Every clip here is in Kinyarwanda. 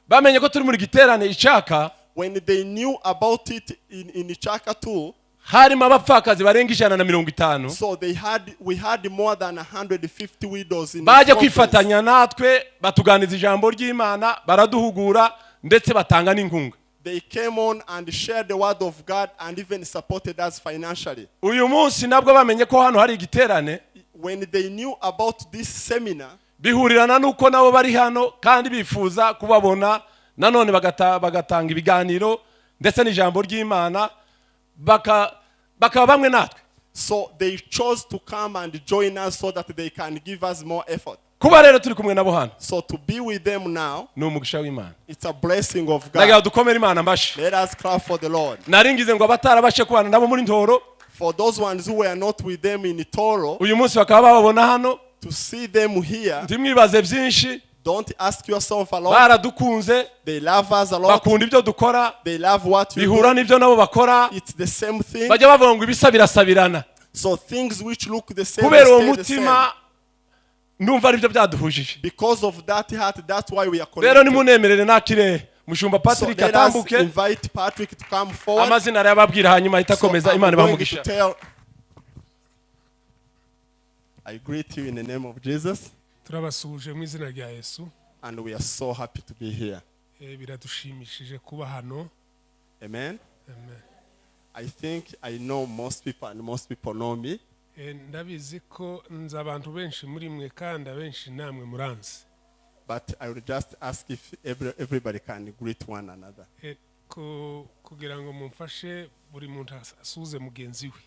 bamenye ko turi muri giterane icaka, when they knew about it in Chaka too, harimo abapfakazi barenga 150. so we had more than 150 widows in baje kwifatanya natwe batuganiza ijambo ry'Imana, baraduhugura ndetse batanga n'inkunga. They came on and shared the word of God and even supported us financially. Uyu munsi nabwo bamenye ko hano hari igiterane, when they knew about this seminar, bihurirana nuko nabo bari hano kandi bifuza kubabona, nanone bagatanga ibiganiro ndetse n'ijambo ry'Imana, bakaba bamwe natwe. So they chose to come and join us so that they can give us more effort. Kuba rero turi kumwe nabo hano, so to be with them now, ni umugisha w'Imana. It's a blessing of God. Ndagira dukomere Imana amashyi. Let us clap for the Lord. Naringize ngo abatarabashe kubana nabo muri Ntoro, for those ones who were not with them in Toro, uyu munsi bakaba babona hano, to see them here. Ntimwibaze byinshi. Don't ask yourself a lot. Baradukunze, they love us a lot. Bakunda ibyo dukora, they love what you bihura do. n'ibyo nabo bakora. It's the same thing. Bajya bavuga ngo ibisa birasabirana. So things which look the same kubera uwo stay the mutima numva ari byo byaduhujije. Because of that heart, that's why we are connected. Rero nimunemerere nakire mushumba Patrick atambuke. Let us invite Patrick to come forward. Amazina arababwira hanyuma itakomeza Imana ibamugisha. I greet you in the name of Jesus. Turabasuje mu izina rya Yesu. And we are so happy to be here. Biradushimishije kuba hano. Amen. Amen. I think I know most people and most people know me. Ndabizi ko nza abantu benshi muri mwe kandi abenshi namwe muranzi. But I will just ask if everybody can greet one another. Kugira ngo mumfashe buri muntu asuhuze mugenzi we.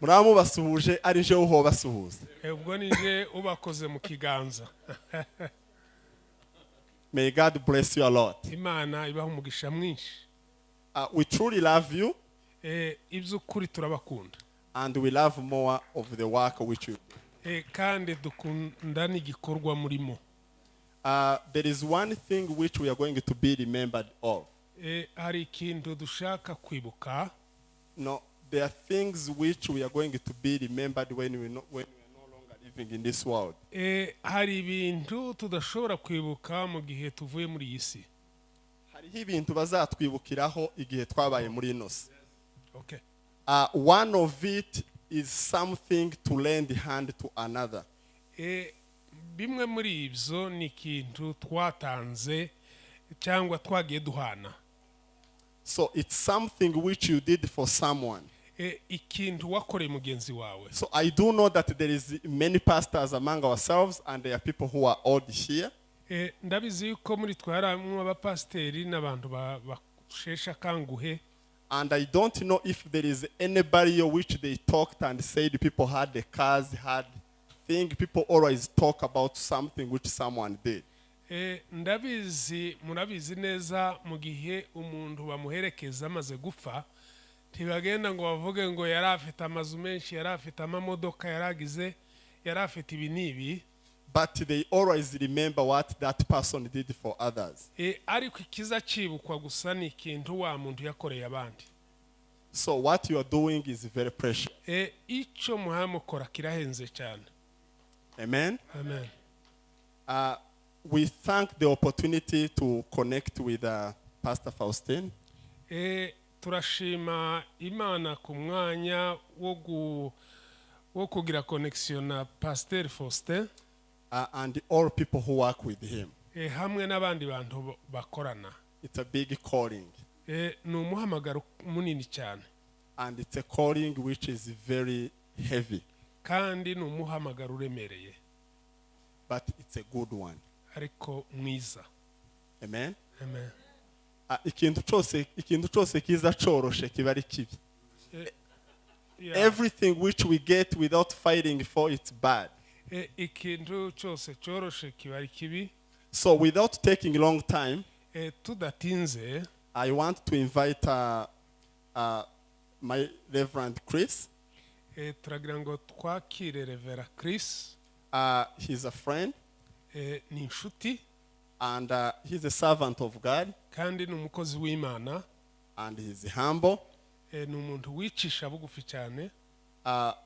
Muramu basuhuje ari je uho basuhuza. Ubwo nije ubakoze mu kiganza. May God bless you a lot. Imana ibaho umugisha mwinshi. We truly love you. Iby'ukuri turabakunda. And we love more of the work which you do. Kandi dukunda n'igikorwa murimo. There is one thing which we are going to be remembered of. Hari ikintu dushaka kwibuka. No, there are things which we are going to be remembered when we are no longer living in this world. Hari ibintu tudashobora kwibuka mu gihe tuvuye muri iyi si. Hariho ibintu bazatwibukiraho igihe twabaye muri ino si. Okay. One of it is something to lend hand to another. Bimwe muri ibyo ni ikintu twatanze cyangwa twagiye duhana. So it's something which you did for someone. Ikintu wakoreye mugenzi wawe. So I do know that there is many pastors among ourselves and there are people who are old here. Ndabizi yuko muri twe harimo abapasteri n'abantu bashesha kanguhe. And I don't know if there is anybody which they talked and said people had the cars, had thing. People always talk about something which someone did. Ndabizi murabizi neza mu gihe umuntu bamuherekeza amaze gupfa ntibagenda ngo bavuge ngo yari afite amazu menshi, yari afite amamodoka, yaragize, yari afite ibi n'ibi. But they always remember what that person did for others. Ariko ikiza cibukwa gusa ni ikintu wa muntu yakoreye abandi. So what you are doing is very precious. Ico muhamukora kirahenze cyane. Amen. Amen. We thank the opportunity to connect with Pastor Faustin. Turashima Imana ku mwanya wo kugira connection na Pastor Faustin. And all people who work with him. Hamwe n'abandi bantu bakorana. It's a big calling. Ni umuhamagaro munini cyane. And it's a calling which is very heavy. Kandi ni umuhamagaro uremereye. But it's a good one. Ariko mwiza. Amen. Amen. Ikintu cyose kiza coroshe kiba ari kibi. Everything which we get without fighting for, it's bad. Ikintu cyose coroshe kiba ari kibi. So without taking long time, tudatinze, I want to invite my Reverend Chris. Turagira ngo twakire Reverend Chris. He's a friend. Ni inshuti. And he's a servant of God. Kandi ni umukozi w'Imana. And he's humble. Ni umuntu wicisha bugufi cyane.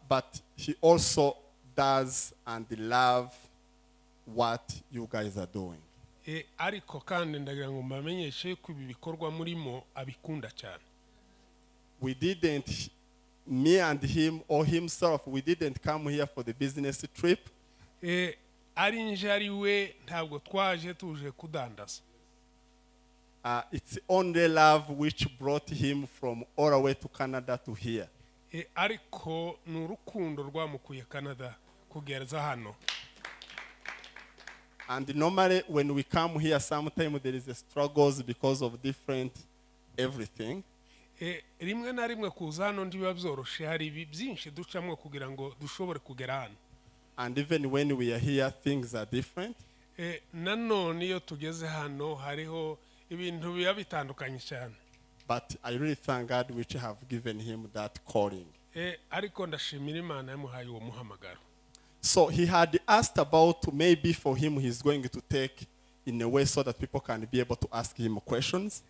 But he also does and love what you guys are doing. ariko kandi ndagira ngo mbamenyeshe ko ibi bikorwa murimo abikunda cyane. We didn't, me and him or himself, we didn't come here for the business trip. Ari nje ari we ntabwo twaje tuje kudandaza. It's only love which brought him from all the way to Canada to here. Ariko ni urukundo rwamukuye Canada kugereza hano. And normally when we come here, sometimes there is a struggles because of different everything. Rimwe na rimwe kuza hano ndibiba byoroshe, hari byinshi ducamwe kugira ngo dushobore kugera hano. And even when we are here, things are different. Nanone iyo tugeze hano hariho ibintu biba bitandukanye cyane. But I really thank God which have given him that calling. Ariko ndashimira Imana yamuhaye uwo muhamagaro. So he had asked about maybe for him he's going to take in a way so that people can be able to ask him questions.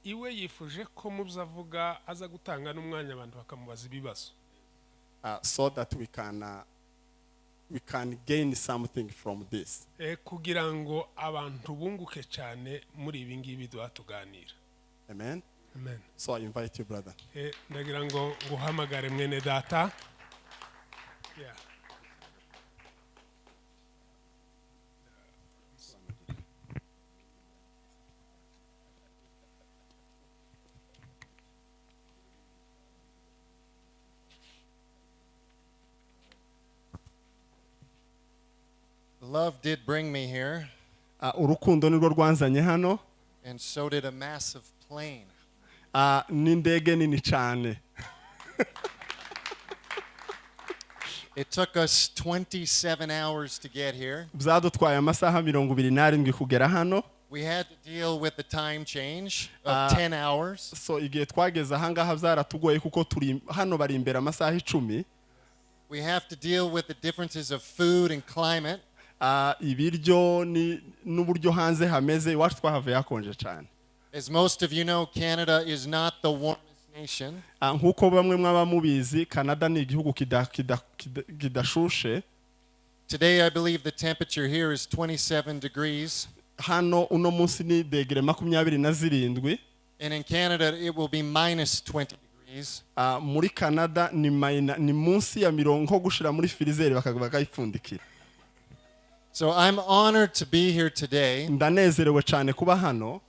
Iwe yifuje ko muzavuga aza gutanga n'umwanya abantu bakamubaza ibibazo. So that we can gain something from this. Kugira ngo abantu bunguke cyane muri ibi ngibi duhatuganira. Amen. Amen. So I invite you, brother. Ndagira ngo nguhamagare mwene data. Yeah. Love did bring me here, Urukundo nirwo rwanzanye hano. and so did a massive plane. N'indege nini cyane. It took us 27 hours to get here. Byadutwaye amasaha 27 kugera hano. We had to deal with the time change of 10 hours. So igihe twageze ahangaha byaratugoye kuko turi hano bari imbere amasaha 10. We have to deal with the differences of food and climate. Ibiryo n'uburyo hanze hameze, iwacu twahavuye hakonje cyane. As most of you know, Canada is not the warmest nation. Nkuko bamwe mwaba mubizi, Canada ni igihugu kidashushe. Today I believe the temperature here is 27 degrees. Hano uno munsi ni degre 27. And in Canada it will be minus 20 degrees. Muri Canada ni munsi ya mirongo gushira muri freezer bakayipfundikira. So I'm honored to be here today. Ndanezerewe cyane kuba hano.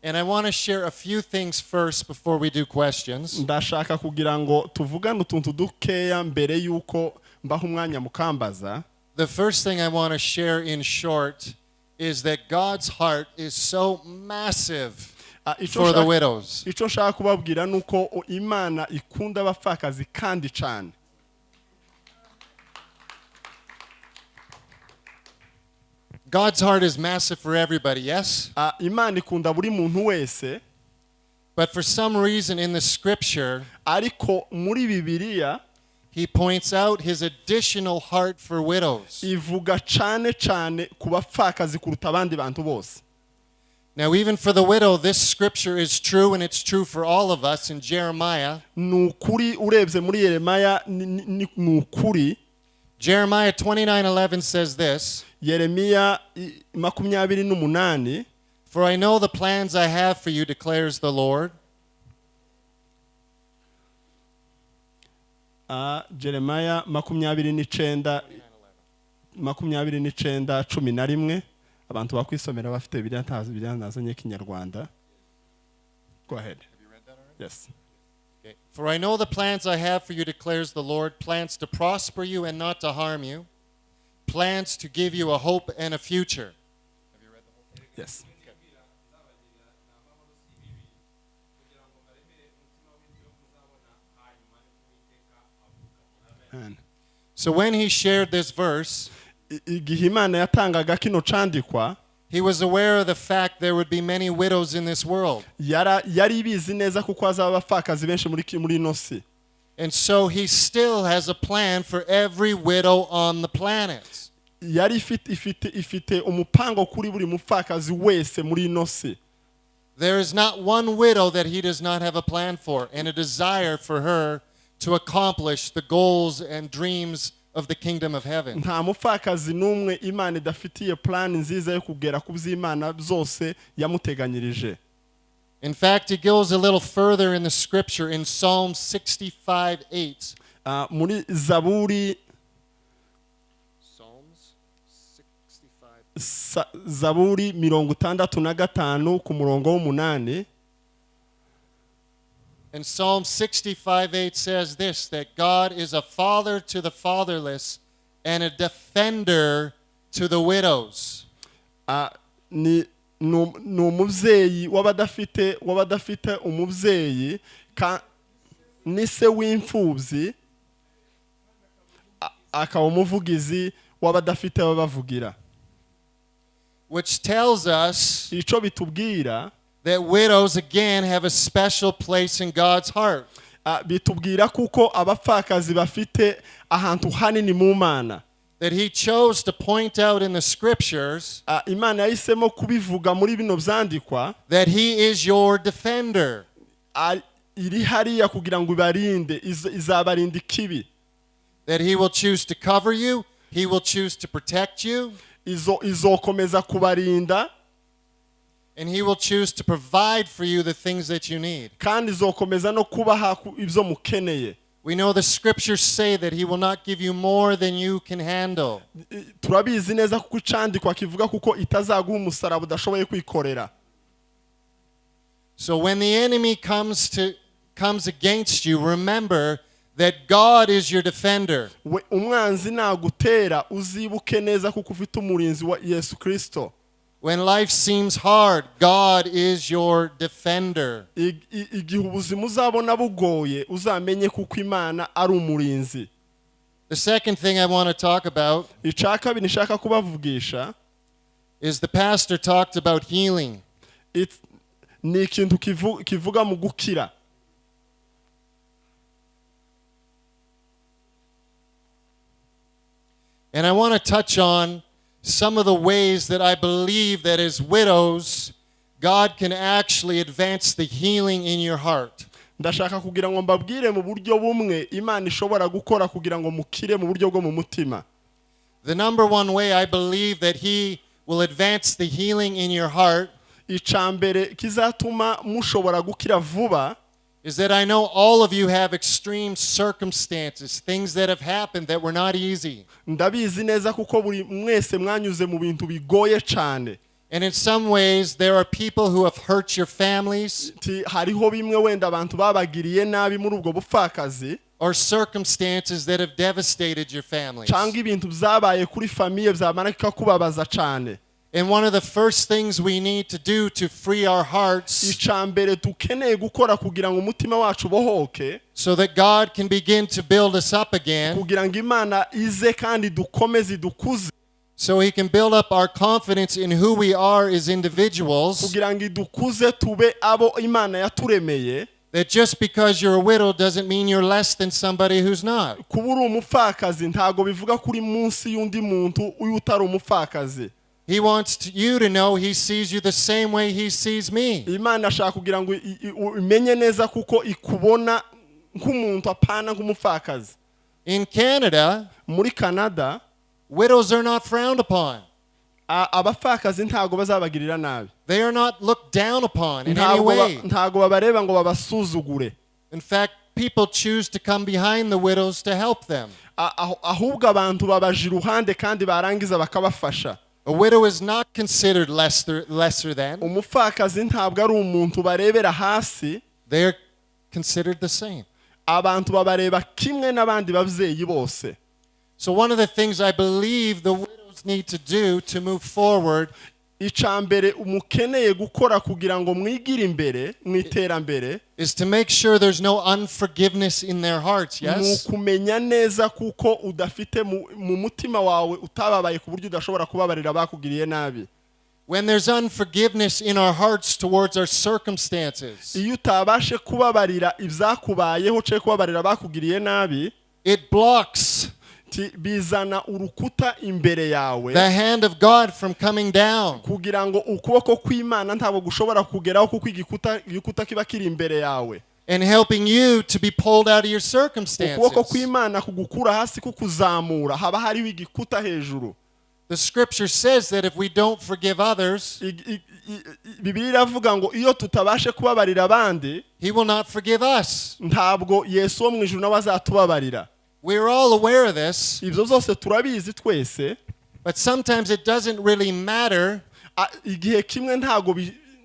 And I want to share a few things first before we do questions. Ndashaka kugira ngo tuvugane utuntu dukeya mbere yuko mbaho umwanya mukambaza. The first thing I want to share in short is that God's heart is so massive for the widows. Icyo nshaka kubabwira nuko Imana ikunda abapfakazi kandi cyane. God's heart is massive for everybody, yes? Imana ikunda buri muntu wese. But for some reason in the scripture, ariko muri Bibiliya he points out his additional heart for widows. Ivuga cyane ku bapfakazi kuruta abandi bantu bose. Now even for the widow, this scripture is true, and it's true for all of us in Jeremiah. Nukuri urebye muri Yeremiya nukuri. Jeremiah 29:11 says this. Yeremiya 28. For I know the plans I have for you, declares the Lord. Jeremiah 29:11. Abantu bakwisomera bafite Bibiliya nazanye Kinyarwanda. Go ahead. Have you read that already? Yes. Okay. For I know the plans I have for you, declares the Lord, plans to prosper you and not to harm you, plans to give you a hope and a future. Have you read the whole thing? Yes. So when he shared this verse, igihe Imana yatangaga kino candikwa, he was aware of the fact there would be many widows in this world. Yari bizi neza kuko azaba abapfakazi benshi muri ino si. And so he still has a plan for every widow on the planet. Yari ifite umupango kuri buri mupfakazi wese muri ino si. There is not one widow that he does not have a plan for and a desire for her to accomplish the goals and dreams of the kingdom of heaven. nta mupfakazi n'umwe imana idafitiye plan nziza yo kugera ku by'imana byose yamuteganyirije. In fact, it goes a little further in the scripture in Psalm 65:8. Muri zaburi Psalms 65. zaburi 65 ku murongo w'8. And Psalm 65:8 says this, that God is a father to the fatherless and a defender to the widows. Ni umubyeyi w'abadafite umubyeyi ni se w'imfubyi akaba umuvugizi w'abadafite babavugira. Which tells us Ico bitubwira that widows again have a special place in God's heart. Bitubwira kuko abapfakazi bafite ahantu hanini mu Mana. That he chose to point out in the scriptures Imana yahisemo kubivuga muri bino vyandikwa that he is your defender. Iri hariya kugira ngo ibarinde, izabarinda ikibi. That he will choose to cover you, he will choose to protect you, izokomeza kubarinda, and he will choose to provide for you the things that you need. kandi izokomeza no kubaha ibyo mukeneye. We know the scriptures say that he will not give you more than you can handle. Turabizi neza kuko icandikwa kivuga kuko itazaguha umusaraba udashoboye kwikorera. So when the enemy comes against you, remember that God is your defender. Umwanzi nagutera uzibuke neza kuko ufite umurinzi wa Yesu Kristo. When life seems hard, God is your defender. Igihe ubuzima uzabona bugoye uzamenye kuko Imana ari umurinzi. The second thing I want to talk about Icaka binishaka kubavugisha is the pastor talked about healing. Ni ikintu kivuga mu gukira. And I want to touch on some of the ways that I believe that as widows, God can actually advance the healing in your heart. Ndashaka kugira ngo mbabwire mu buryo bumwe Imana ishobora gukora kugira ngo mukire mu buryo bwo mu mutima. The number one way I believe that he will advance the healing in your heart Icambere kizatuma mushobora gukira vuba is that I know all of you have extreme circumstances, things that have happened that were not easy. Ndabizi neza kuko buri mwese mwanyuze mu bintu bigoye cyane. And in some ways there are people who have hurt your families. Hariho bimwe wenda abantu babagiriye nabi muri ubwo bupfakazi. Or circumstances that have devastated your families. Cyangwa ibintu byabaye kuri famiye byamanaka kubabaza cyane. And one of the first things we need to do to free our hearts Icambere tukeneye gukora kugira ngo umutima wacu bohoke so that God can begin to build us up again, kugira ngo Imana ize kandi dukomeze dukuze, so he can build up our confidence in who we are as individuals, kugira ngo dukuze tube abo Imana yaturemeye. that just because you're a widow doesn't mean you're less than somebody who's not. Kuba uri umupfakazi ntago bivuga kuri munsi y'undi muntu uyu utari umupfakazi. He wants you to know he sees you the same way he sees me. Imana ashaka kugira ngo imenye neza kuko ikubona nk'umuntu apana nk'umupfakazi. In Canada, Muri Canada, widows are not frowned upon. abapfakazi ntago bazabagirira nabi. They are not looked down upon in any way. Ntago babareba ngo babasuzugure. In fact, people choose to come behind the widows to help them. Ahubwo abantu babaje iruhande kandi barangiza bakabafasha. A widow is not considered lesser than. Umupfakazi ntabwo ari umuntu barebera hasi. They are considered the same. Abantu babareba kimwe n'abandi bavyeyi bose. So one of the things I believe the widows need to do to move forward Icambere umukeneye gukora kugira ngo mwigire imbere mwiterambere is to make sure there's no unforgiveness in their hearts. Yes. Kumenya neza kuko udafite mu mutima wawe utababaye ku buryo udashobora kubabarira bakugiriye nabi. When there's unforgiveness in our hearts towards our circumstances, Iyo utabashe kubabarira ibyakubayeho cyo kubabarira bakugiriye nabi, it blocks bizana urukuta imbere yawe the hand of God from coming down. kugira ngo ukuboko kw'Imana ntabwo gushobora kugeraho kuko igikuta kiba kiri imbere yawe. and helping you to be pulled out of your ukuboko circumstances. kw'Imana kugukura hasi kukuzamura, haba hariho igikuta hejuru. The scripture says that if we don't forgive others, Bibiliya iravuga ngo iyo tutabashe kubabarira abandi, he will not forgive us. ntabwo Yesu wo mu ijuru nawe azatubabarira. We're all aware of this, Ibyo byose turabizi twese, but sometimes it doesn't really matter igihe kimwe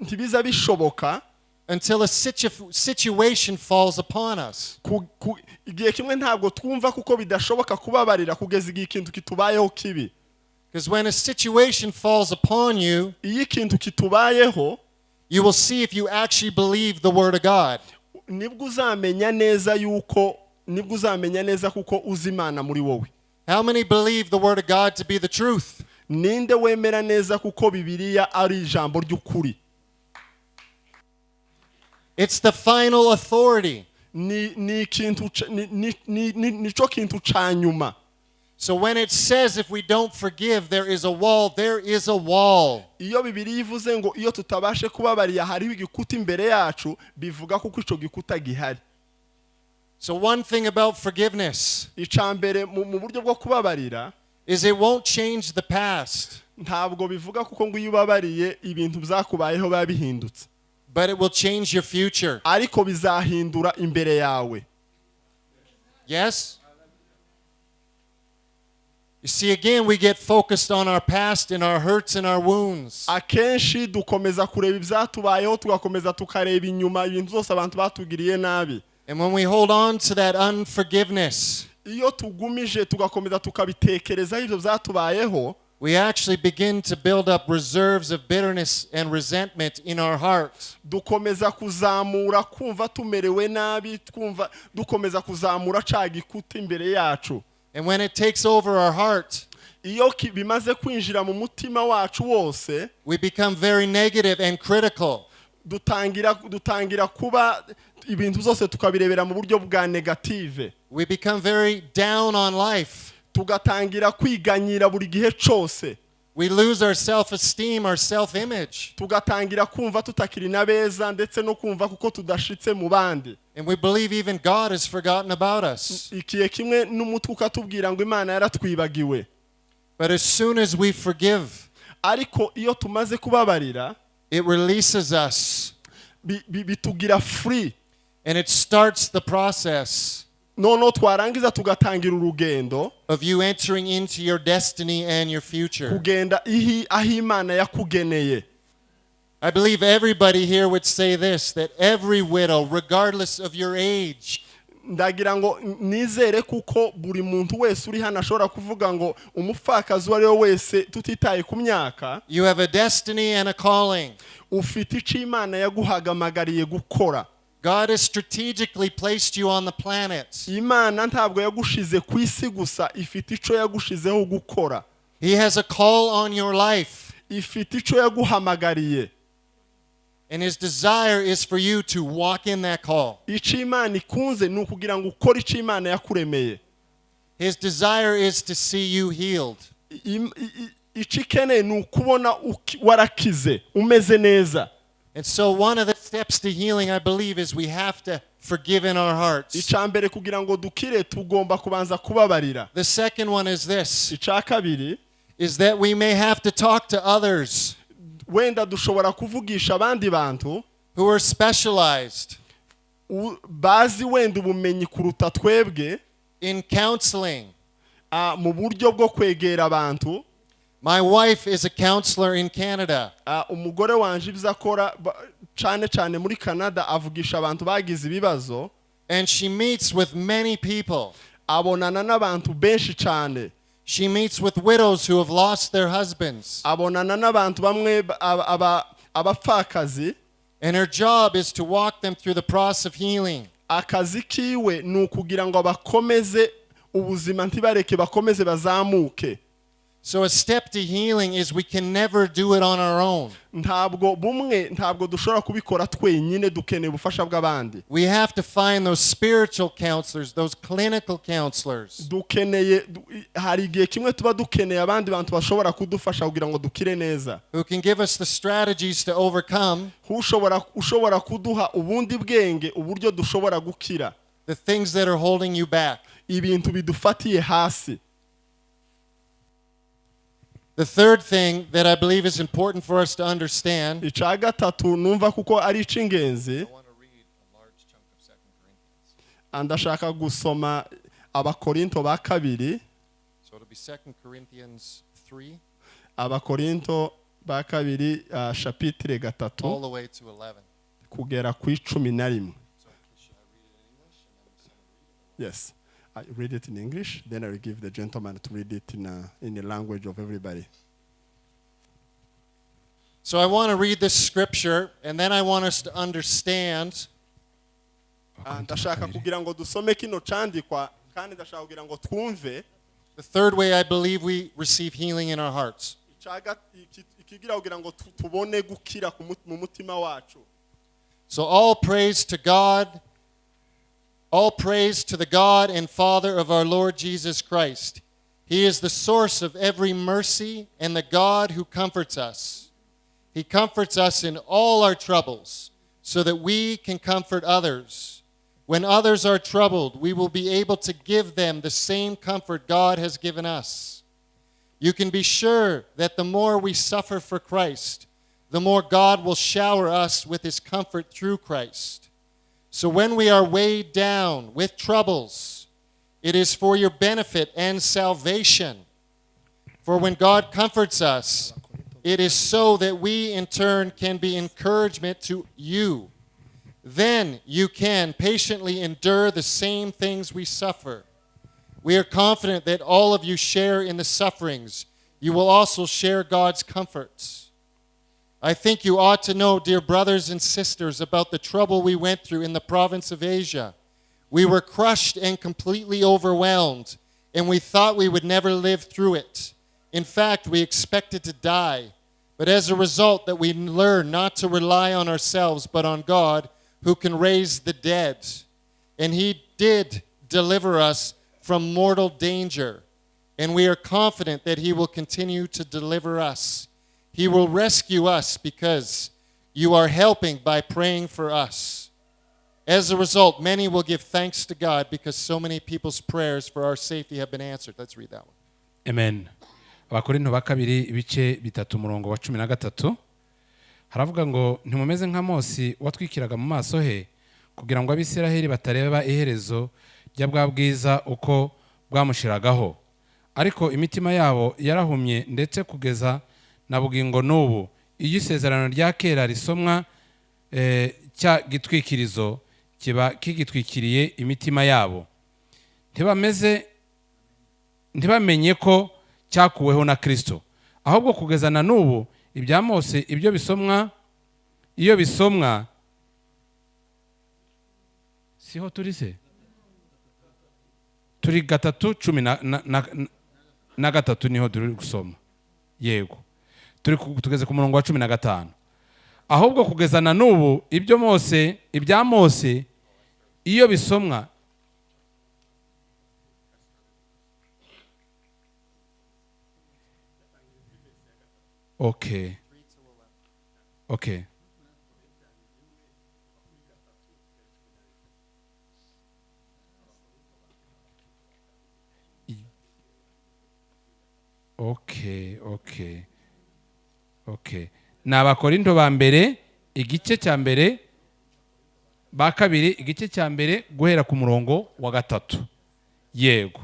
ntibiza bishoboka until a situation falls upon us. igihe kimwe ntabwo twumva kuko bidashoboka kubabarira kugeza igihe ikintu kitubayeho kibi. Because when a situation falls upon you, Iyo ikintu kitubayeho, you will see if you actually believe the word of God. nibwo uzamenya neza kuko uzi Imana muri wowe. How many believe the word of God to be the truth? Ninde wemera neza kuko Bibiliya ari ijambo ry'ukuri? It's the final authority. Nico kintu ca nyuma. So when it says if we don't forgive, there is a wall, there is a wall. Iyo Bibiliya ivuze ngo iyo tutabashe kubabarira hariho igikuta imbere yacu, bivuga kuko ico gikuta gihari. So one thing about forgiveness Icambere mu buryo bwo kubabarira is it won't change the past, ntabwo bivuga kuko ngo iyo ubabariye ibintu byakubayeho biba bihindutse, but it will change your future. ariko bizahindura imbere yawe. Yes? You see, again, we get focused on our past and our hurts and our wounds. Akenshi dukomeza kureba ibyatubayeho, tugakomeza tukareba inyuma ibintu byose abantu batugiriye nabi. And when we hold on to that unforgiveness, Iyo tugumije tugakomeza tukabitekerezaho ibyo byatubayeho, we actually begin to build up reserves of bitterness and resentment in our hearts. dukomeza kuzamura kumva tumerewe nabi, dukomeza kuzamura ca gikuta imbere yacu. And when it takes over our heart, Iyo bimaze kwinjira mu mutima wacu wose, we become very negative and critical. dutangira kuba ibintu byose tukabirebera mu buryo bwa negative. We become very down on life. Tugatangira kwiganyira buri gihe cyose. We lose our self-esteem, our self-image. Tugatangira kumva tutakiri nabeza ndetse no kumva kuko tudashitse mu bandi. And we believe even God has forgotten about us. Ikiye kimwe n'umutwe ukatubwira ngo Imana yaratwibagiwe. But as soon as we forgive, Ariko iyo tumaze kubabarira, it releases us. bitugira free. And it starts the process Noneho twarangiza tugatangira urugendo of you entering into your destiny and your future. kugenda aho Imana yakugeneye. I believe everybody here would say this, that every widow, regardless of your age, Ndagira ngo nizere kuko buri muntu wese uri hano ashobora kuvuga ngo umupfakazi wari wese tutitaye ku myaka, you have a destiny and a calling. ufite icyo Imana yaguhagamagariye gukora. God has strategically placed you on the planet. Imana ntabwo yagushize ku isi gusa, ifite icyo yagushizeho gukora. He has a call on your life. Ifite icyo yaguhamagariye. And his desire is for you to walk in that call. Icyo Imana ikunze ni ukugira ngo ukore icyo Imana yakuremeye. His desire is to see you healed. Icyo ikeneye ni ukubona warakize, umeze neza. And so one of the steps to healing, I believe, is we have to forgive in our hearts. Icambere kugira ngo dukire tugomba kubanza kubabarira. The second one is this, Icya kabiri, is that we may have to talk to others wenda dushobora kuvugisha abandi bantu who are specialized bazi wenda ubumenyi kuruta twebwe in counseling. mu buryo bwo kwegera abantu. My wife is a counselor in Canada. Umugore wanje ibyo akora cyane muri Canada, avugisha abantu bagize ibibazo. And she meets with many people. Abonana n'abantu benshi cyane. She meets with widows who have lost their husbands. Abonana n'abantu bamwe abapfakazi. And her job is to walk them through the process of healing. Akazi kiwe ni ukugira ngo bakomeze ubuzima, ntibareke bakomeze bazamuke. So a step to healing is we can never do it on our own. ntabwo dushobora kubikora twenyine, dukeneye ubufasha bw'abandi. We have to find those spiritual counselors, those clinical counselors. Hari igihe kimwe tuba dukeneye abandi bantu bashobora kudufasha kugira ngo dukire neza, Who can give us the strategies to overcome ushobora kuduha ubundi bwenge, uburyo dushobora gukira the things that are holding you back. ibintu bidufatiye hasi. The third thing that I believe is important for us to understand. Icya gatatu numva kuko ari icy'ingenzi, ndashaka gusoma abakorinto ba kabiri, So it'll be 2 Corinthians 3 abakorinto ba kabiri chapitre all gatatu the way to 11. kugera ku 11. So should I read it in English and then someone read it? Yes, I read it in English, then I will give the gentleman to read it in the language of everybody. So I want to read this scripture, and then I want us to understand Ndashaka kugira ngo dusome kino candikwa, kandi ndashaka kugira ngo twumve the third way I believe we receive healing in our hearts. ikigira kugira ngo tubone gukira mu mutima wacu. So all praise to God, all praise to the God and Father of our Lord Jesus Christ. He is the source of every mercy and the God who comforts us. He comforts us in all our troubles so that we can comfort others. When others are troubled, we will be able to give them the same comfort God has given us. You can be sure that the more we suffer for Christ, the more God will shower us with his comfort through Christ. So when we are weighed down with troubles, it is for your benefit and salvation. For when God comforts us, it is so that we in turn can be encouragement to you. Then you can patiently endure the same things we suffer. We are confident that all of you share in the sufferings. You will also share God's comforts. I think you ought to know, dear brothers and sisters, about the trouble we went through in the province of Asia. We were crushed and completely overwhelmed, and we thought we would never live through it. In fact, we expected to die. But as a result, that we learn not to rely on ourselves, but on God, who can raise the dead. And he did deliver us from mortal danger, and we are confident that he will continue to deliver us. He will rescue us because you are helping by praying for us. As a result, many will give thanks to God because so many people's prayers for our safety have been answered. Let's read that one. Amen. Abakorinto ba kabiri ibice bitatu umurongo wa 13 haravuga ngo ntimumeze nka Mose watwikiraga mu maso he kugira ngo abisiraheli batareba iherezo rya bwa bwiza uko bwamushiragaho, ariko imitima yabo yarahumye ndetse kugeza na bugingo n'ubu iyo isezerano rya kera risomwa cya gitwikirizo kiba kigitwikiriye imitima yabo, ntibamenye ko cyakuweho na Kristo, ahubwo kugeza na n'ubu ibya Mose ibyo bisomwa iyo bisomwa siho turise turi 3:13 niho turi gusoma, yego tugeze ku murongo wa 15, ahubwo kugeza na n'ubu ibya Mose iyo bisomwa Okay. Okay. Okay. Na abakorinto ba mbere igice cya mbere ba kabiri igice cya mbere guhera ku murongo wa 3. Yego.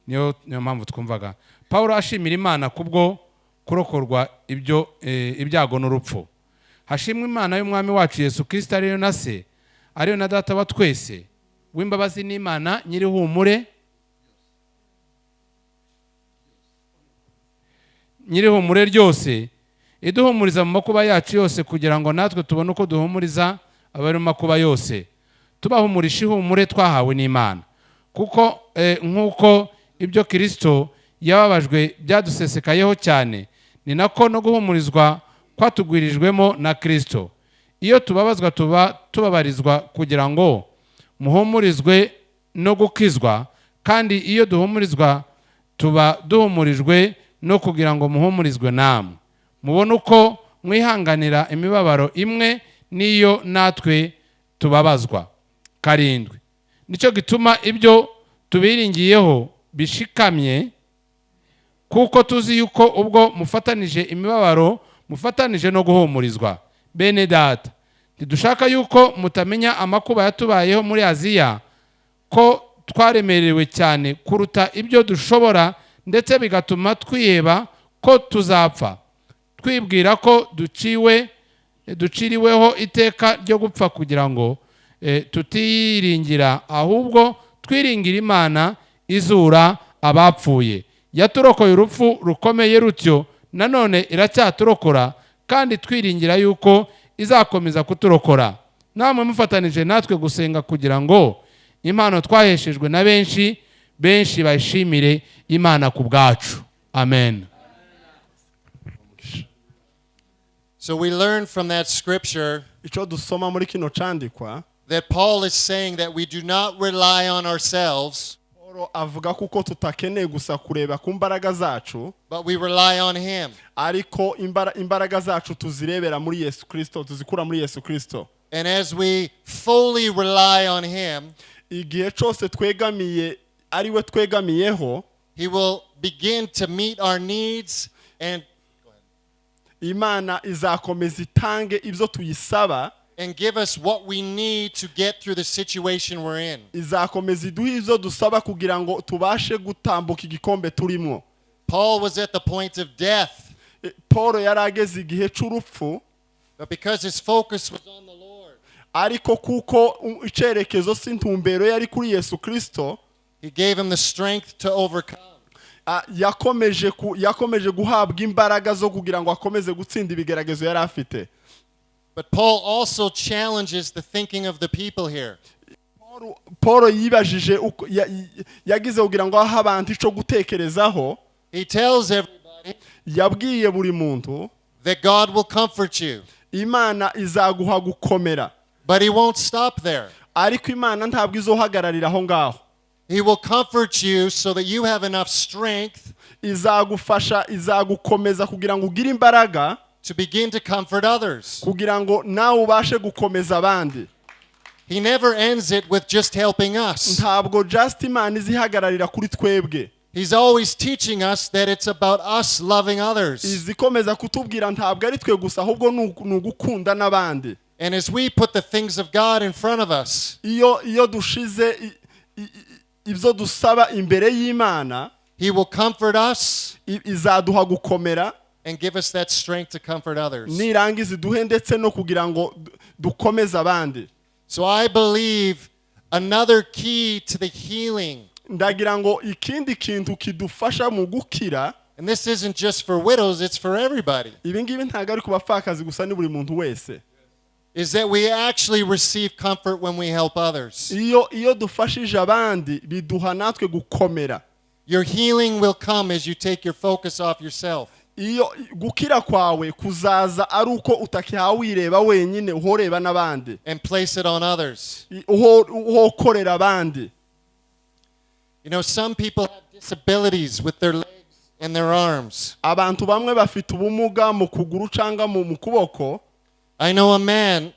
Niyo mpamvu twumvaga Paulo ashimira Imana kubwo kurokorwa ibyago n'urupfu. Hashimwe Imana y'umwami wacu Yesu Kristo ariyo na se, ariyo na data wa twese, w'imbabazi n'Imana nyirihumure ryose, iduhumuriza mu makuba yacu yose kugira ngo natwe tubone uko duhumuriza abari mu makuba yose, tubahumurisha ihumure twahawe n'Imana. Kuko nk'uko ibyo Kristo yababajwe byadusesekayeho cyane, ni nako no guhumurizwa kwatugwirijwemo na Kristo. Iyo tubabazwa tuba tubabarizwa kugira ngo muhumurizwe no gukizwa, kandi iyo duhumurizwa tuba duhumurijwe no kugira ngo muhumurizwe namwe. Mubona uko mwihanganira imibabaro imwe niyo natwe tubabazwa. 7. Nicyo gituma ibyo tubiringiyeho bishikamye, kuko tuzi yuko ubwo mufatanije imibabaro mufatanije no guhumurizwa. Bene data, ntidushaka yuko mutamenya amakuba yatubayeho muri Aziya, ko twaremerewe cyane kuruta ibyo dushobora, ndetse bigatuma twiheba ko tuzapfa, twibwira ko duciriweho iteka ryo gupfa, kugira ngo tutiringira, ahubwo twiringira Imana izura abapfuye. Yaturokoye urupfu rukomeye rutyo, nanone iracyaturokora, kandi twiringira yuko izakomeza kuturokora. Namwe mufatanije natwe gusenga kugira ngo impano twaheshejwe na benshi bayishimire Imana ku bwacu. Amen. So we learn from that scripture icyo dusoma muri kino candikwa, that Paul is saying that we do not rely on ourselves, Paulo avuga kuko tutakeneye gusa kureba ku mbaraga zacu, but we rely on him. ariko imbaraga zacu tuzirebera muri Yesu Kristo, tuzikura muri Yesu Kristo. And as we fully rely on him, Igihe cyose twegamiye ari we twegamiyeho, he will begin to meet our needs, and Imana izakomeza itange ibyo tuyisaba, give us what we need to get through the situation we're in. izakomeza iduha ibyo dusaba kugira ngo tubashe gutambuka igikombe turimo. Paul was at the point of death, Paul yari ageze igihe cy'urupfu, but because his focus was on the Lord, ariko kuko icyerekezo s'intumbero yari kuri Yesu Kristo, he gave him the strength to overcome. yakomeje guhabwa imbaraga zo kugira ngo akomeze gutsinda ibigeragezo yari afite. But Paul also challenges the thinking of the people here. Paul yibajije yagize kugira ngo aho abantu ico gutekerezaho. He tells everybody Yabwiye buri muntu that God will comfort you. Imana izaguha gukomera. But he won't stop there. Ariko Imana ntabwo izohagararira aho ngaho. He will comfort you so that you have enough strength Izagufasha, izagukomeza kugira ngo ugire imbaraga, to begin to comfort others. kugira ngo nawe ubashe gukomeza abandi. He never ends it with just helping us. Ntabwo just Imana izihagararira kuri twebwe. He's always teaching us that it's about us loving others. Izikomeza kutubwira ntabwo ari twe gusa, ahubwo ni ugukunda n'abandi. And as we put the things of God in front of us, Iyo dushize ibyo dusaba imbere y'Imana, he will comfort us izaduha gukomera, and give us that strength to comfort others. nirangiza iduhe ndetse no kugira ngo dukomeze abandi. So I believe another key to the healing, Ndagira ngo ikindi kintu kidufasha mu gukira, and this isn't just for widows, it's for everybody, ibi ngibi ntabwo ari ku bapfakazi gusa, ni buri muntu wese, is that we actually receive comfort when we help others. iyo dufashije abandi biduha natwe gukomera. Your healing will come as you take your focus off yourself. Iyo gukira kwawe kuzaza ari uko utakihawe wireba wenyine, uhoreba n'abandi, And place it on others. uhokorera abandi. You know, some people have disabilities with their legs and their arms. Abantu bamwe bafite ubumuga mu kuguru cyangwa mu kuboko. I know a man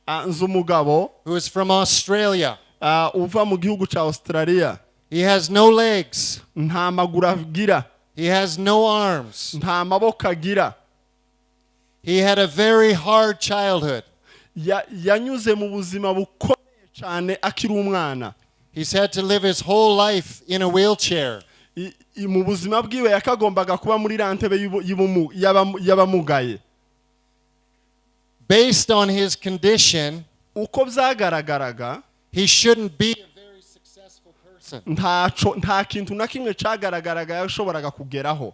Nzi umugabo who is from Australia. uva mu gihugu cya Australia. He has no legs. Nta maguru agira, He has no arms. nta maboko agira. He had a very hard childhood. Yanyuze mu buzima bukomeye cyane akiri umwana. He's had to live his whole life in a wheelchair. Mu buzima bwiwe yakagombaga kuba muri rantebe y'abamugaye. Based on his condition, Uko byagaragaraga, he shouldn't be a very successful person. nta kintu na kimwe cyagaragaraga yashoboraga kugeraho.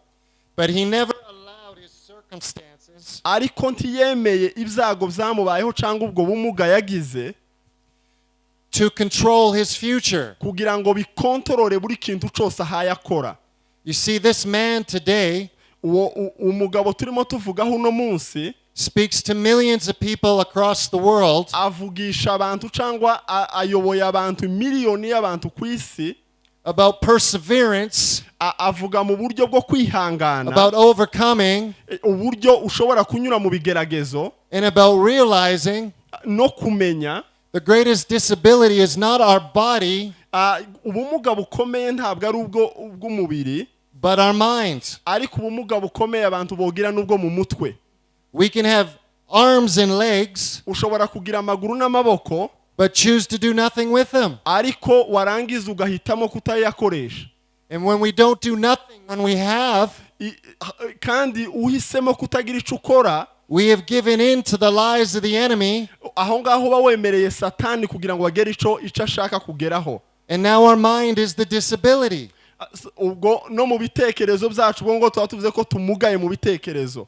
But he never allowed his circumstances Ariko ntiyemeye ibyago byamubayeho cyangwa ubwo bumuga yagize to control his future. kugira ngo bikontorore buri kintu cyose ahayakora. You see, this man today umugabo turimo tuvugaho uno munsi speaks to millions of people across the world avugisha abantu cyangwa ayoboye abantu miliyoni y'abantu ku isi about perseverance, avuga mu buryo bwo kwihangana about overcoming, uburyo ushobora kunyura mu bigeragezo and about realizing no kumenya the greatest disability is not our body, ubumuga bukomeye ntabwo ari ubw'umubiri but our minds. ariko ubumuga bukomeye abantu bogira n'ubwo mu mutwe. We can have arms and legs, ushobora kugira amaguru n'amaboko but choose to do nothing with them. ariko warangiza ugahitamo kutayakoresha. And when we don't do nothing, when we have, kandi uhisemo kutagira icyo ukora, we have given in to the lies of the enemy, aho ngaho uba wemereye satani kugira ngo bagere icyo ashaka kugeraho. and now our mind is the disability. ubwo no mu bitekerezo byacu ubwo ngo tuba tuvuze ko tumugaye mu bitekerezo.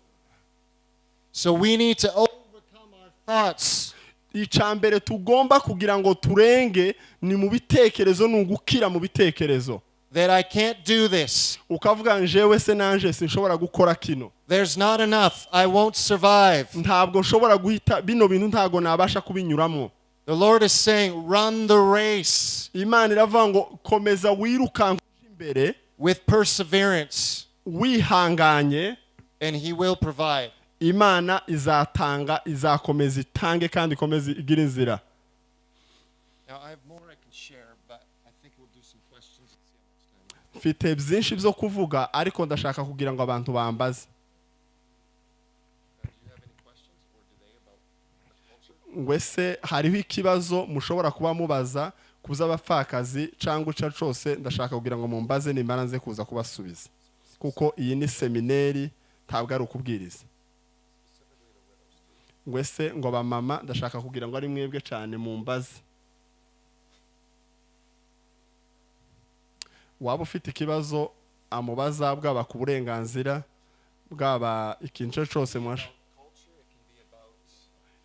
So we need to overcome our thoughts. Icambere tugomba kugira ngo turenge ni mu bitekerezo, n'ugukira mu bitekerezo. That I can't do this. Ukavuga njewe se nanje sinshobora gukora kino. There's not enough. I won't survive. Ntabwo nshobora guhita bino bintu, ntago nabasha kubinyuramo. The Lord is saying, run the race Imana iravuga ngo komeza wirukanka imbere with perseverance, wihanganye, and He will provide. Imana izatanga, izakomeza itange kandi ikomeza igira inzira. Now I have more I can share, but I think we'll do some questions and see how much time. Mfite byinshi byo kuvuga ariko ndashaka kugira ngo abantu bambaze. Do you have any questions, or do they about culture? Ngwese hariho ikibazo mushobora kuba mubaza kuza abapfakazi cyangwa icyo cyose, ndashaka kugira ngo mumbaze nimara nze kuza kubasubiza, kuko iyi ni semineri ntabwo ari ukubwiriza. Ngwese ngo bamama ndashaka kugira ngo ari mwebwe cyane mumbaze. Waba ufite ikibazo amubaza, bwaba ku burenganzira bwaba ikintu cyose mwasha.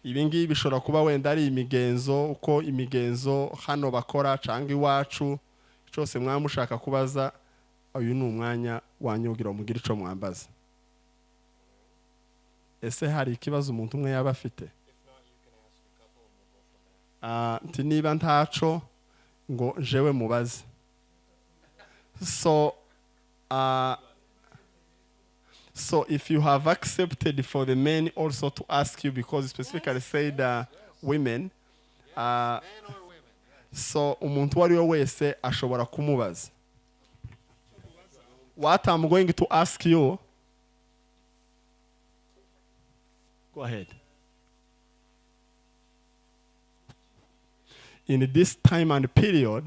Ibi ngibi bishobora kuba wenda ari imigenzo, uko imigenzo hano bakora cyangwa iwacu, cyose mwamushaka kubaza, uyu ni umwanya wanyugira umugira ico mwambaza. Ese hari ikibazo umuntu umwe yaba afite? Nti niba ntaco ngo jewe mubaze. So if you have accepted for the men also to ask you, because specifically said women, so umuntu wari we wese ashobora kumubaza. What I'm going to ask you, go ahead. In this time and period,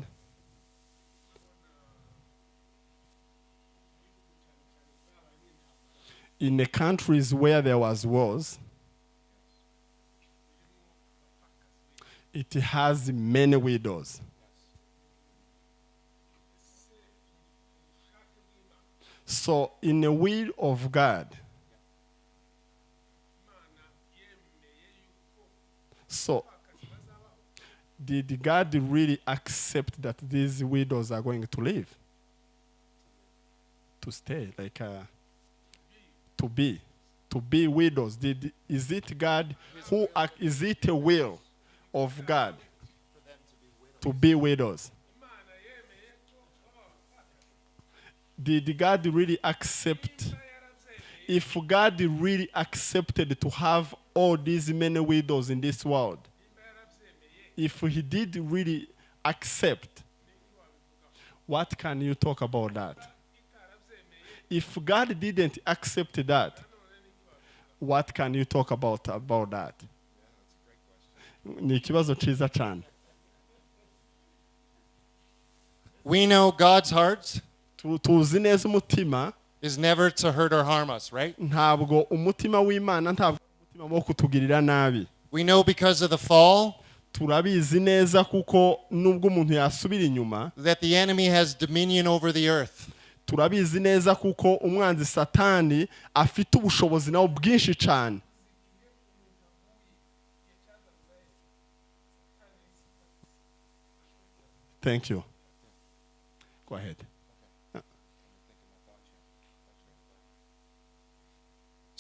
in the countries where there was wars, it has many widows. So in the will of God, so did God really accept that these widows are going to live? To stay, like to be widows? Is it God who is it a will of God to be widows? Did God really accept? If God really accepted to have all these many widows in this world, if He did really accept, what can you talk about that? If God didn't accept that, what can you talk about that? Ni ikibazo cyiza cyane. We know God's heart Tuzi neza umutima, is never to hurt or harm us, right? ntabwo umutima w'Imana ntabwo umutima wo kutugirira nabi. We know because of the fall Turabizi neza kuko nubwo umuntu yasubira inyuma, that the enemy has dominion over the earth. turabizi neza kuko umwanzi Satani afite ubushobozi nawo bwinshi cyane. Thank you. Go ahead.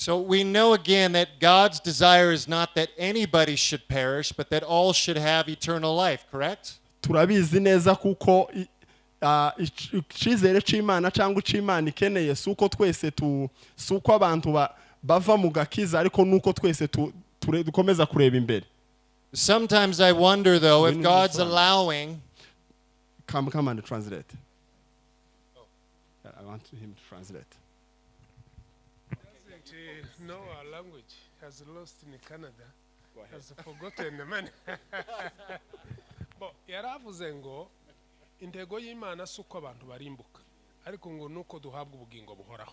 So we know again that God's desire is not that anybody should perish, but that all should have eternal life, correct? turabizi neza kuko icyizere cy'Imana cyangwa icy'Imana ikeneye si uko twese si uko abantu bava mu gakiza ariko nuko twese dukomeza kureba imbere. Sometimes I wonder, though, if God's allowing... Come and translate. I want him to translate. Doesn't know our language. Has lost in Canada. Has forgotten the man. But yaravuze ngo intego y'Imana si uko abantu barimbuka ariko ngo nuko duhabwa ubugingo buhoraho.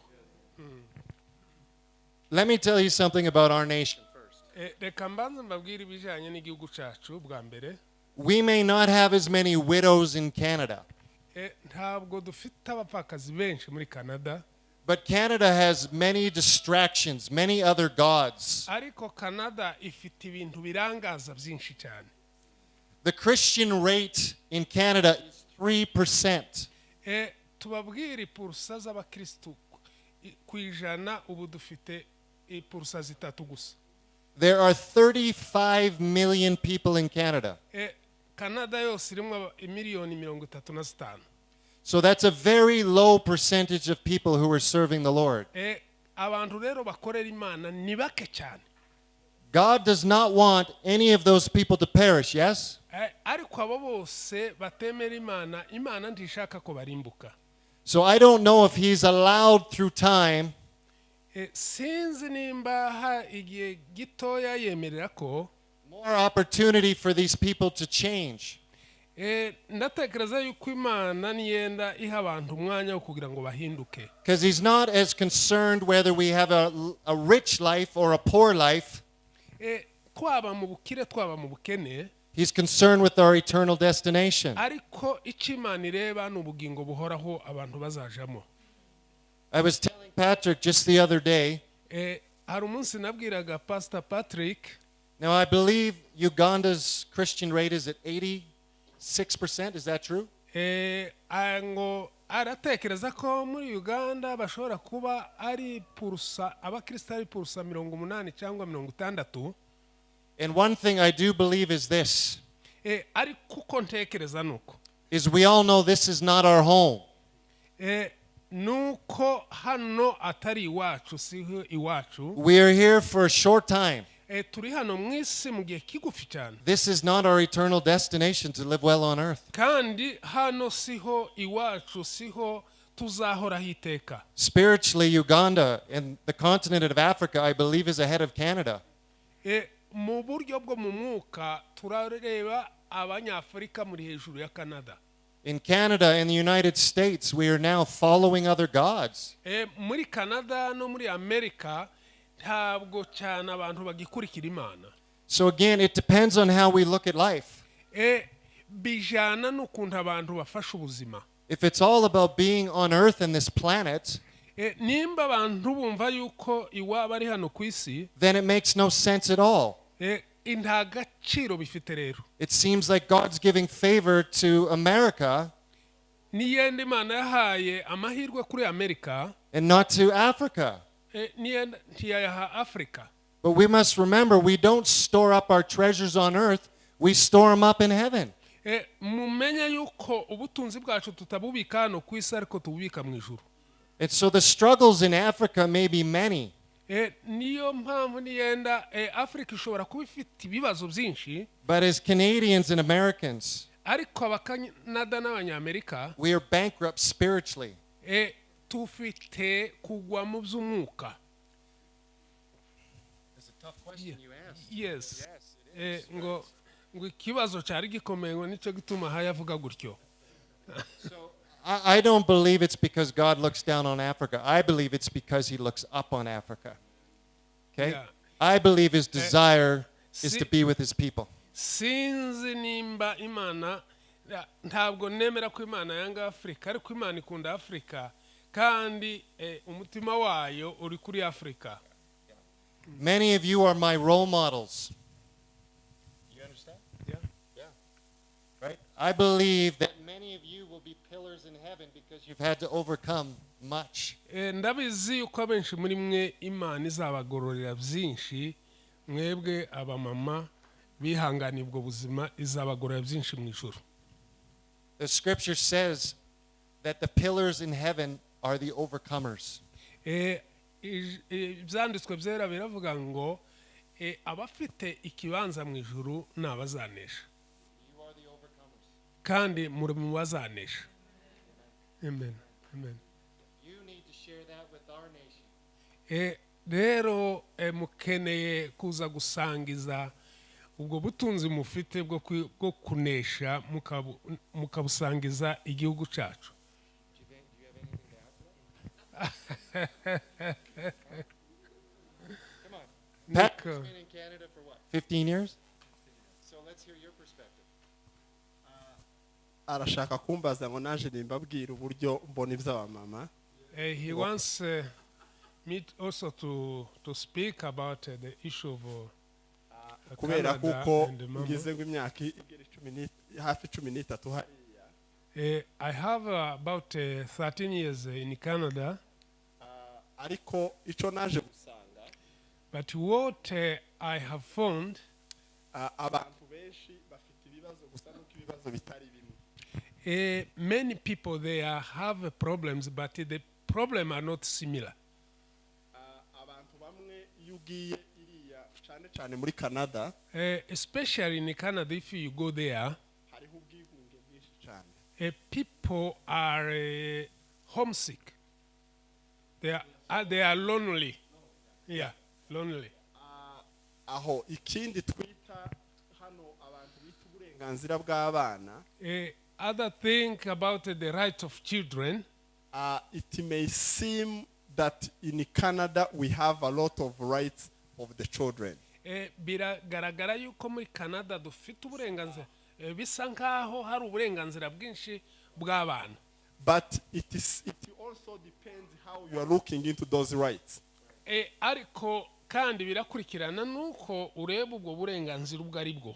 Let me tell you something about our nation first. Reka mbanze mbabwire ibijyanye n'igihugu cyacu bwa mbere. We may not have as many widows in Canada, Ntabwo dufite abapfakazi benshi muri Canada. but Canada has many distractions, many other gods. Ariko Canada ifite ibintu birangaza byinshi cyane. The Christian rate in Canada is 3%. Tubabwire ipursa z'abakristu ku ijana ubu dufite ipursa zitatu gusa. There are 35 million people in Canada. Canada yose irimo miliyoni 35. So that's a very low percentage of people who are serving the Lord. Abantu rero bakorera Imana ni bake cyane. God does not want any of those people to perish, yes? Ariko abo bose batemera Imana, Imana ntishaka ko barimbuka. So I don't know if he's allowed through time Sinzi nimba igihe gitoya yemerera ko more opportunity for these people to change. ndatekereza yuko Imana niyenda iha abantu umwanya wo kugira ngo bahinduke. Because he's not as concerned whether we have a rich life or a poor life. Twaba mu bukire twaba mu bukene. He's concerned with our eternal destination. Ariko icyo Imana ireba ni ubugingo buhoraho abantu bazajamo. I was telling Patrick just the other day. Hari umunsi nabwiraga Pastor Patrick. Now I believe Uganda's Christian rate is at 86%. Is that true? Ngo aratekereza ko muri Uganda bashobora kuba ari pursa abakristo ari pursa 80 cyangwa 60. And one thing I do believe is this. Ariko uko ntekereza nuko. Is we all know this is not our home. Nuko hano atari iwacu siho iwacu. We are here for a short time. Turi hano mu isi mu gihe kigufi cyane. This is not our eternal destination to live well on earth. Kandi hano siho iwacu siho tuzahora hiteka. Spiritually, Uganda and the continent of Africa, I believe, is ahead of Canada. Mu buryo bwo mu mwuka turareba abanyafrika muri hejuru ya Canada. In Canada and the United States, we are now following other gods. Muri Canada no muri Amerika ntabwo cyane abantu bagikurikira Imana. So again, it depends on how we look at life. Bijana n'ukuntu abantu bafasha ubuzima. If it's all about being on earth and this planet, nimba abantu bumva yuko iwaba ari hano ku isi, then it makes no sense at all. nta gaciro bifite rero. It seems like God's giving favor to America Niyenda Imana yahaye amahirwe kuri Amerika and not to Africa. Niyenda ntiyaha Afrika. But we must remember, we don't store up our treasures on earth, we store them up in heaven. Mumenye yuko ubutunzi bwacu tutabubika hano ku isi ariko tububika mu ijuru. And so the struggles in Africa may be many. Niyo mpamvu niyenda Afrika ishobora kuba ifite ibibazo byinshi. But as Canadians and Americans, Ariko abakanada n'abanyamerika, we are bankrupt spiritually. Tufite kugwa mu by'umwuka. That's a tough question you asked. Yes. Ngo ikibazo cyari gikomeye ngo nicyo gituma hayavuga gutyo. So I don't believe it's because God looks down on Africa. I believe it's because he looks up on Africa. Okay? Yeah. I believe his desire is to be with his people. Sinzi nimba Imana ntabwo nemera ko Imana yanga Afrika ariko Imana ikunda Afrika kandi umutima wayo uri kuri Afrika. Many of you are my role models. You understand? Yeah. Yeah. Right? I believe that many of you will be pillars in heaven because you've had to overcome much. ndabizi yuko abenshi muri mwe imana izabagororera byinshi mwebwe abamama bihangana ubwo buzima izabagororera byinshi mu ijuru. The scripture says that the pillars in heaven are the overcomers. Ibyanditswe byera biravuga ngo abafite ikibanza mu ijuru ni abazanesha You are the overcomers. kandi muri mu bazanesha. Amen. Amen. You need to share that with our nation. Rero mukeneye kuza gusangiza ubwo butunzi mufite bwo kunesha mukabusangiza igihugu cyacu. Do you have anything to add to that? Come on. Pat's been in Canada for what? 15 years? So let's hear your perspective. arashaka kumbaza ngo naje nimbabwira uburyo mbona iby'abamama. He wants me also to speak about the issue of kubera Canada kuko and the mama. ngize ngo imyaka igera hafi 13 hariya. I have about 13 years in Canada, ariko icyo naje gusanga but what I have found, abantu benshi bafite ibibazo gusa nuko ibibazo bitari bimwe. many people there have problems, but the problem are not similar. abantu bamwe iyo ugiye iriya cyane cyane muri Canada Especially in Canada, if you go there, hariho ubwigunge bwinshi cyane. people are homesick. They are lonely. Yeah, lonely. aho ikindi twita hano abantu bita uburenganzira bw'abana, Other thing about the right of children, it may seem that in Canada we have a lot of rights of the children. biragaragara yuko muri Canada dufite uburenganzira, bisa nkaho hari uburenganzira bwinshi bw'abana. But it also depends how you are looking into those rights. Ariko kandi birakurikirana nuko ureba ubwo burenganzira ubwo ari bwo.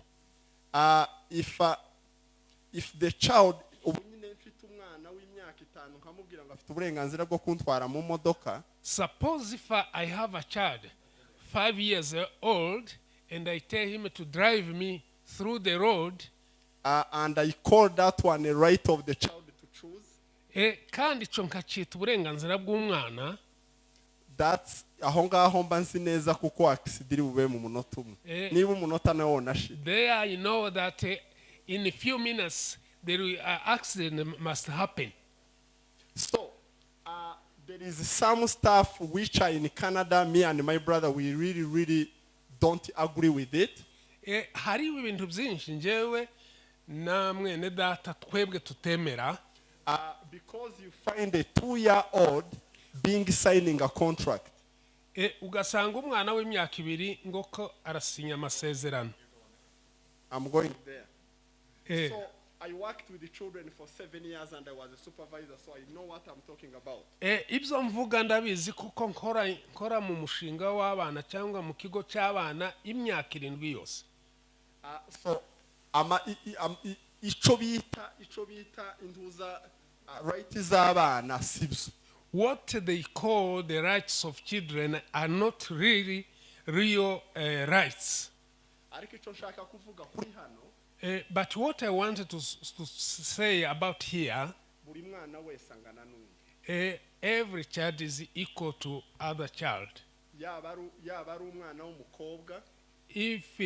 If the child ubu nyine mfite umwana w'imyaka 5 nkamubwira ngo afite uburenganzira bwo kuntwara mu modoka, Suppose if I have a child 5 years old and I tell him to drive me through the road, and I call that one a right of the child to choose, kandi cyo nkacita uburenganzira bw'umwana, that's aho ngaho mba nzi neza kuko accident bube mu munota umwe. Niba umunota nawe wonashira, there you know that in a few minutes the accident must happen. so there is some stuff which are in Canada, me and my brother, we really don't agree with it. Hari ibintu byinshi njyewe na mwene data twebwe tutemera, Because you find a 2-year-old being signing a contract. ugasanga umwana w'imyaka 2 ngo ko arasinya amasezerano. I'm going there. Eh, So I worked with the children for 7 years and I was a supervisor, so I know what I'm talking about. ibyo mvuga ndabizi kuko nkora mu mushinga w'abana cyangwa mu kigo cy'abana imyaka 7 yose. So ico bita intuza right z'abana sibyo. What they call the rights of children are not really real rights. Ariko ico nshaka kuvuga kuri hano, But what I wanted to say about here, buri mwana wese angana n'undi. every child is equal to other child. Yaba ari umwana w'umukobwa, If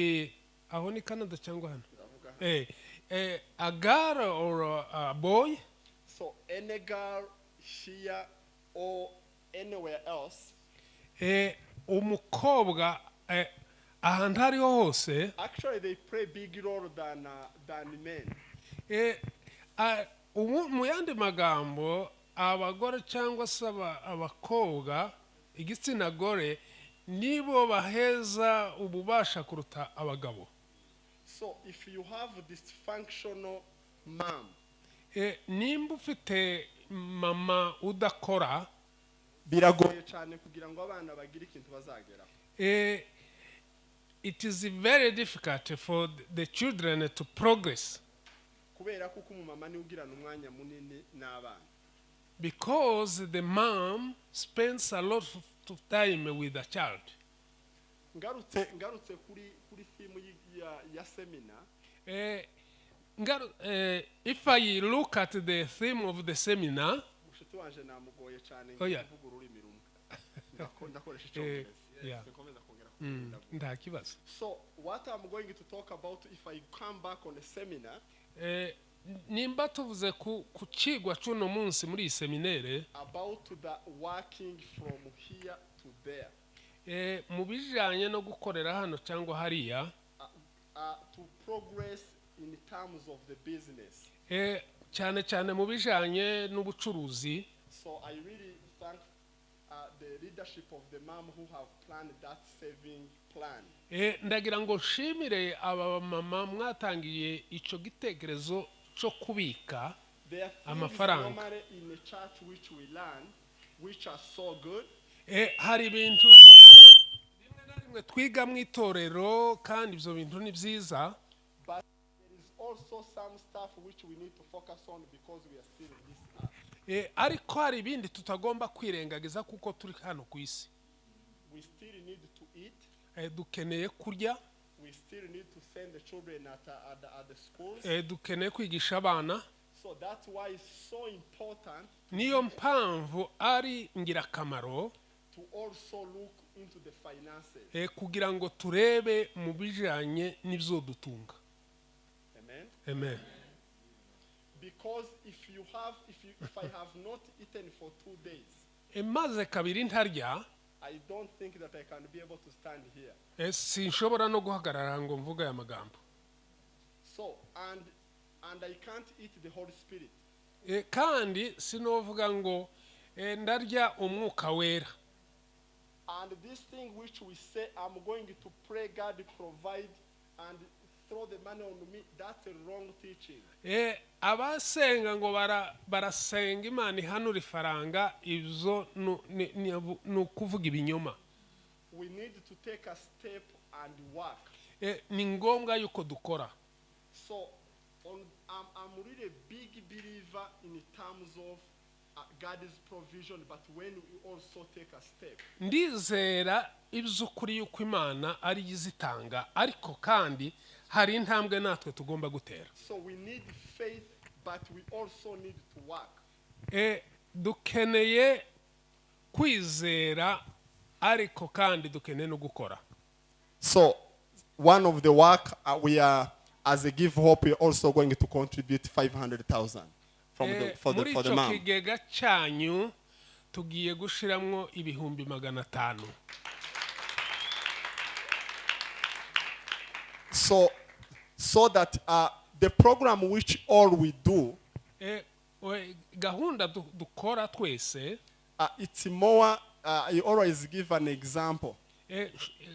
aho ni Canada cyangwa hano, ndavuga. a girl or a boy, So any girl here or anywhere else, umukobwa ahantu hariho hose, actually they play big role than men. mu yandi magambo abagore cyangwa se abakobwa igitsina gore nibo baheza ububasha kuruta abagabo. So if you have dysfunctional mom, nimba ufite mama udakora, biragoye cyane kugira ngo abana bagire ikintu bazageraho. it is very difficult for the children to progress. kubera kuko umumama ni ugirana umwanya munini n'abana. Because the mom spends a lot of time with the child. ngarutse kuri theme ya seminar. If I look at the theme of the seminar, Mushiki wanje namugoye cyane Oh, yeah. kuvuga ururimi rumwe. Ndakoresha icyongereza. yeah. Sinkomeza kongera kuvuga. nta kibazo. So what I'm going to talk about if I come back on a seminar Nimba tuvuze ku kigwa cy'uno munsi muri iyi seminere about the working from here to there. mu bijyanye no gukorera hano cyangwa hariya To progress in terms of the business. cyane cyane mu bijyanye n'ubucuruzi. So I really thank the leadership of the mom who have planned that saving plan. Ndagira ngo nshimire aba mama mwatangiye icyo gitekerezo cyo kubika There are things amafaranga. normally in the church which we learn, which are so good, hari ibintu rimwe na rimwe twiga mu itorero kandi ibyo bintu ni byiza, but there is also some stuff which we need to focus on because we are still in this earth. ariko hari ibindi tutagomba kwirengagiza kuko turi hano ku isi. We still need to eat. Dukeneye kurya, We still need to send the children at the schools. dukeneye kwigisha abana. So that's why it's so important Niyo mpamvu ari ingirakamaro to also look into the finances. kugira ngo turebe mu bijyanye n'ibyo dutunga. Amen. Amen. Because if I have not eaten for 2 days, Maze kabiri ntarya, I don't think that I can be able to stand here. sinshobora no guhagarara ngo mvuge aya magambo. So and I can't eat the Holy Spirit. Kandi sinovuga ngo ndarya umwuka wera. And this thing which we say, I'm going to pray God provide and throw the money on me, that's a wrong teaching. Abasenga ngo barasenga Imana ihanura ifaranga, ibyo ni ukuvuga ibinyoma. We need to take a step and work. Ni ngombwa yuko dukora. So I'm really a big believer in terms of God's provision, but when we also take a step. Ndizera iby'ukuri yuko Imana ari izitanga, ariko kandi hari intambwe natwe tugomba gutera. So we need faith, but we also need to work. Dukeneye kwizera, ariko kandi dukeneye no gukora. So one of the work we are, as a Give Hope, we are also going to contribute 500,000 from for the muri mom. kigega cyanyu tugiye gushiramwo ibihumbi 500. So that the program which all we do, Gahunda dukora twese, it's more. I always give an example.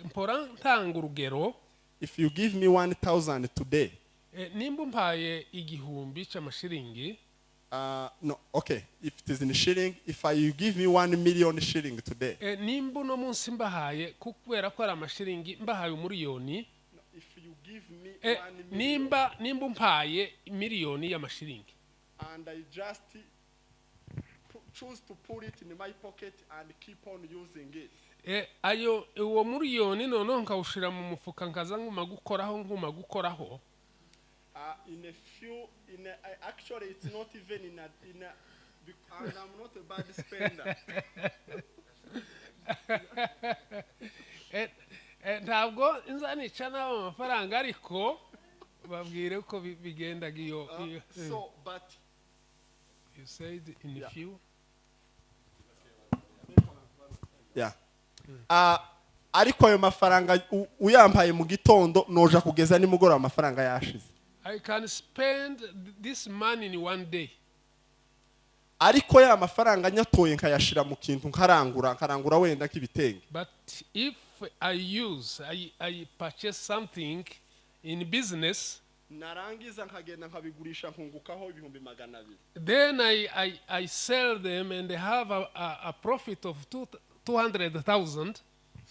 mpora ntanga urugero. If you give me 1,000 today, Nimba umpaye igihumbi cy'amashiringi, no, okay. If it is in shilling, if you give me 1 million shilling today, nimba uno munsi mbahaye kubera ko ari amashiringi mbahaye umuriyoni, if you give me 1 million, nimba umpaye miliyoni y'amashiringi, and I just choose to put it in my pocket and keep on using it, ayo uwo muriyoni noneho nkawushira mu mufuka nkaza nguma gukoraho, actually it's not even in a and I'm not a bad spender. Ntabwo nzanica n'abo amafaranga, ariko babwire ko bigenda giyo. So but You said in a few. yeah. Ariko ayo mafaranga uyampaye mu gitondo noja kugeza nimugoroba amafaranga yashize. I can spend this money in one day. Ariko ya mafaranga nyatoye nkayashira mu kintu nkarangura wenda k'ibitenge. But if I purchase something in business, narangiza nkagenda nkabigurisha nkungukaho ibihumbi 200. then I sell them and have a profit of 200,000.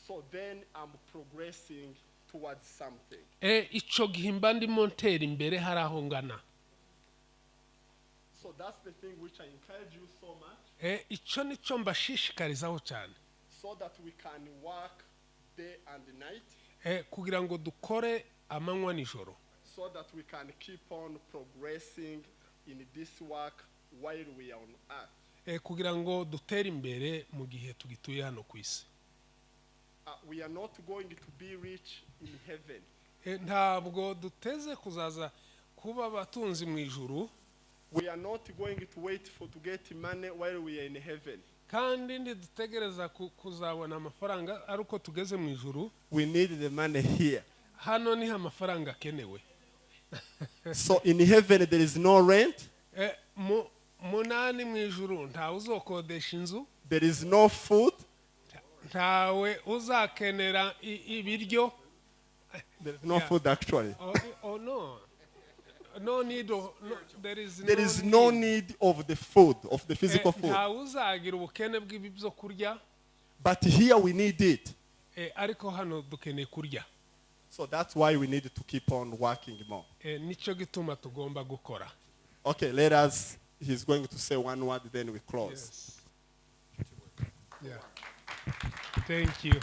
So then I'm progressing towards something. Ico gihimba ndimo ntera imbere hari aho ngana. So that's the thing which I encourage you so much, icyo nicyo mbashishikarizaho cyane, so that we can work day and night, kugira ngo dukore amanywa nijoro, so that we can keep on progressing in this work while we are on earth. kugira ngo dutere imbere mu gihe tugituye hano ku isi. We are not going to be rich in heaven. Ntabwo duteze kuzaza kuba abatunzi mu ijuru, We are not going to wait to get money while we are in heaven. kandi ntidutegereza kuzabona amafaranga ari uko tugeze mu ijuru. We need the money here. Hano niho amafaranga akenewe. So in heaven there is no rent, Munani mu ijuru ntawe uzokodesha inzu, there is no food, ntawe uzakenera ibiryo. there is no Yeah. food actually. Oh no. No need of, no, there There is no need of the food, of the physical food. ntawe uzagira ubukene bw'ibi byo kurya, But here we need it. ariko hano dukeneye kurya. So that's why we need to keep on working more. Nicyo gituma tugomba gukora. Okay, he's going to say one word, then we close. Yes. Yeah. Thank you.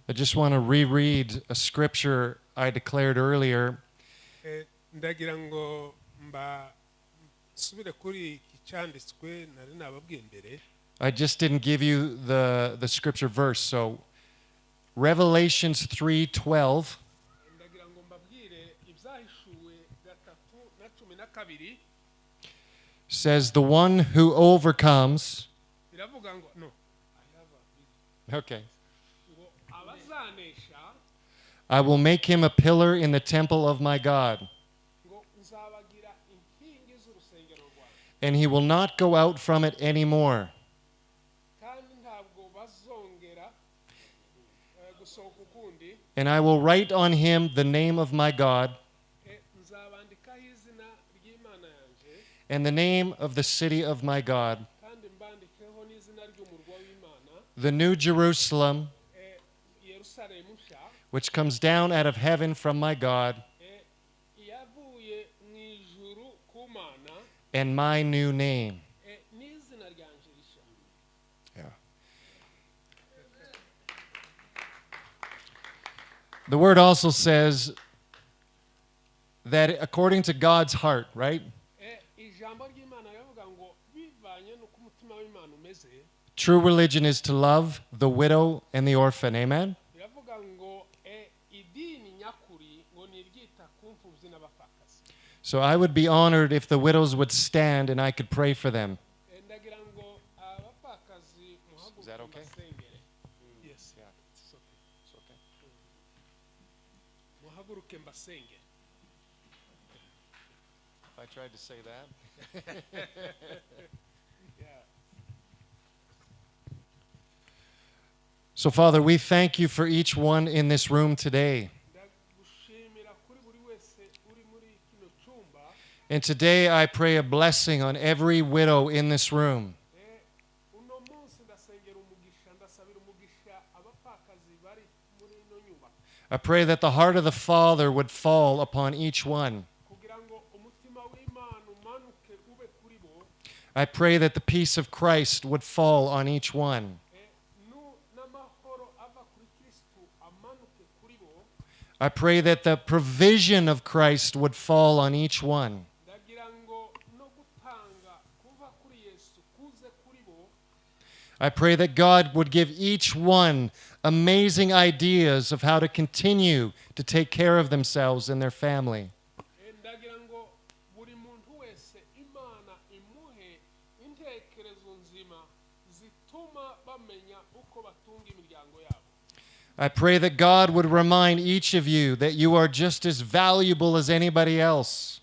I just want to Yeah. reread a scripture I declared earlier. Ndagira ngo subire kuri iki cyanditswe nari nababwiye mbere. I just didn't give you the scripture verse. So Revelations 3:12 Ndagira ngo mbabwire ibyahishuwe 3:12 says, "The one who overcomes." biravuga ngo no. Okay. Ngo abazanesha "I will make him a pillar in the temple of my God, ngo nzabagira inkingi z'urusengero rwawe, and he will not go out from it anymore. kandi ntabwo bazongera gusohoka ukundi. And I will write on him the name of my God Nzabandikaho izina ry'Imana yanjye, and the name of the city of my God, kandi mbandikeho n'izina ry'umurwa w'Imana, the new Jerusalem, Yerusalemu nshya, which comes down out of heaven from my God, yavuye mu ijuru ku Mana, and my new name." n'izina ryanje rishya. The word also says that according to God's heart, right? Ijambo ry'Imana riravuga ngo bivanye n'uko umutima w'Imana umeze, True religion is to love the widow and the orphan. Amen? biravuga ngo idini nyakuri ngo ni iryita ku mfubyi n'abapfakazi. So I would be honored if the widows would stand and I could pray for them. Ndagira ngo abapfakazi Is that muhaguruke okay? mbasengere. Yes. It's okay. Muhaguruke mbasengere. If I tried to say that. Yeah. So, Father, we thank you for each one in this room today. Ndagushimira kuri buri wese uri muri kino cyumba. And today I pray a blessing on every widow in this room. Uno munsi ndasengera umugisha, ndasabira umugisha abapfakazi bari muri ino nyumba, I pray that the heart of the Father would fall upon each one. kugira ngo umutima w'Imana umanuke ube kuri bo. I pray that the peace of Christ would fall on each one. N'amahoro ava kuri Kristo amanuke kuri bo. I pray that the provision of Christ would fall on each one. Ndagira ngo no gutanga kuva kuri Yesu kuze kuri bo. I pray that God would give each one amazing ideas of how to continue to take care of themselves and their family. Ndagira ngo buri muntu wese Imana imuhe intekerezo nzima zituma bamenya uko batunga imiryango yabo. I pray that God would remind each of you that you are just as valuable as anybody else.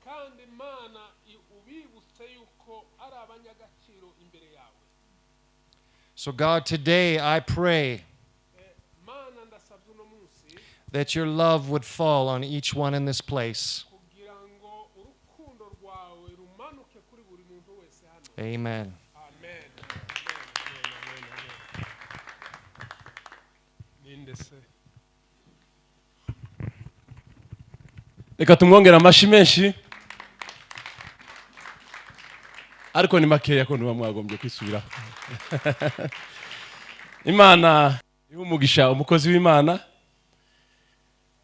Kandi Imana ubibutse yuko ari abanyagaciro imbere yawe. So, God, today I pray Mana ndasabye uno munsi that your love would fall on each one in this place. kugira ngo urukundo rwawe rumanuke kuri buri muntu wese hano. Amen. Amen. Amen. Amen. Amen. Amen. ninde se reka tumwongera amashi menshi ariko ni makeya ko ntuba mwagombye kwisubiraho. Imana y'umugisha umukozi w'Imana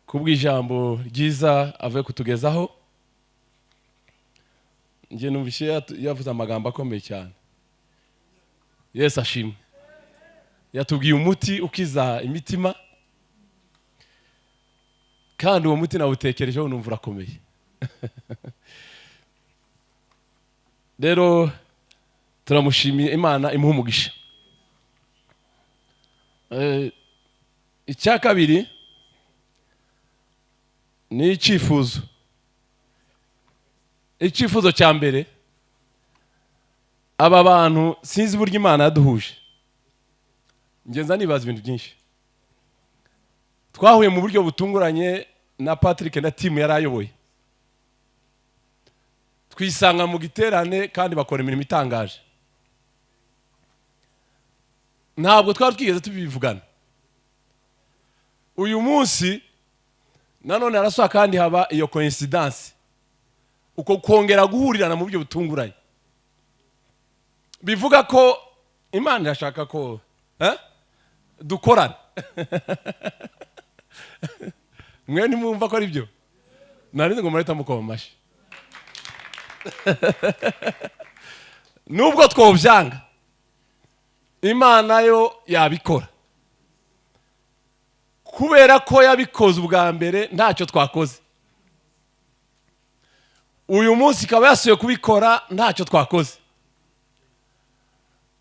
kubw'ijambo ryiza avuye kutugezaho. Nje numvise yavuze amagambo akomeye cyane. Yesu ashimwe. Yatubwiye umuti ukiza imitima, kandi uwo muti nawutekerejeho numva urakomeye. Rero turamushimiye, Imana imuha umugisha. Icya kabiri ni icyifuzo. Icyifuzo cya mbere, aba bantu sinzi buryo Imana yaduhuje. Ngenza nibaza ibintu byinshi. Twahuye mu buryo butunguranye na Patrick na timu yarayoboye. Twisanga mu giterane kandi bakora imirimo itangaje. Ntabwo twari twigeze tubivugana. Uyu munsi nanone araswa kandi haba iyo coincidence. Uko kongera guhurirana mu buryo butunguranye. Bivuga ko Imana irashaka ko dukorana. Mwe nimwumva ko ari byo? Nari ngo mureta mukoma amashi. Nubwo twobyanga, Imana yo yabikora. Kubera ko yabikoze ubwa mbere ntacyo twakoze. Uyu munsi ikaba yasuye kubikora ntacyo twakoze.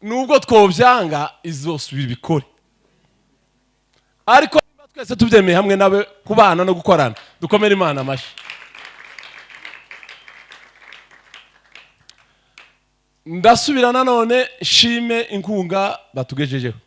Nubwo twobyanga izosubira ibikore. Ariko niba twese tubyemeye hamwe nawe kubana no gukorana, dukomere Imana amashi. Ndasubira nanone shime inkunga batugejejeho.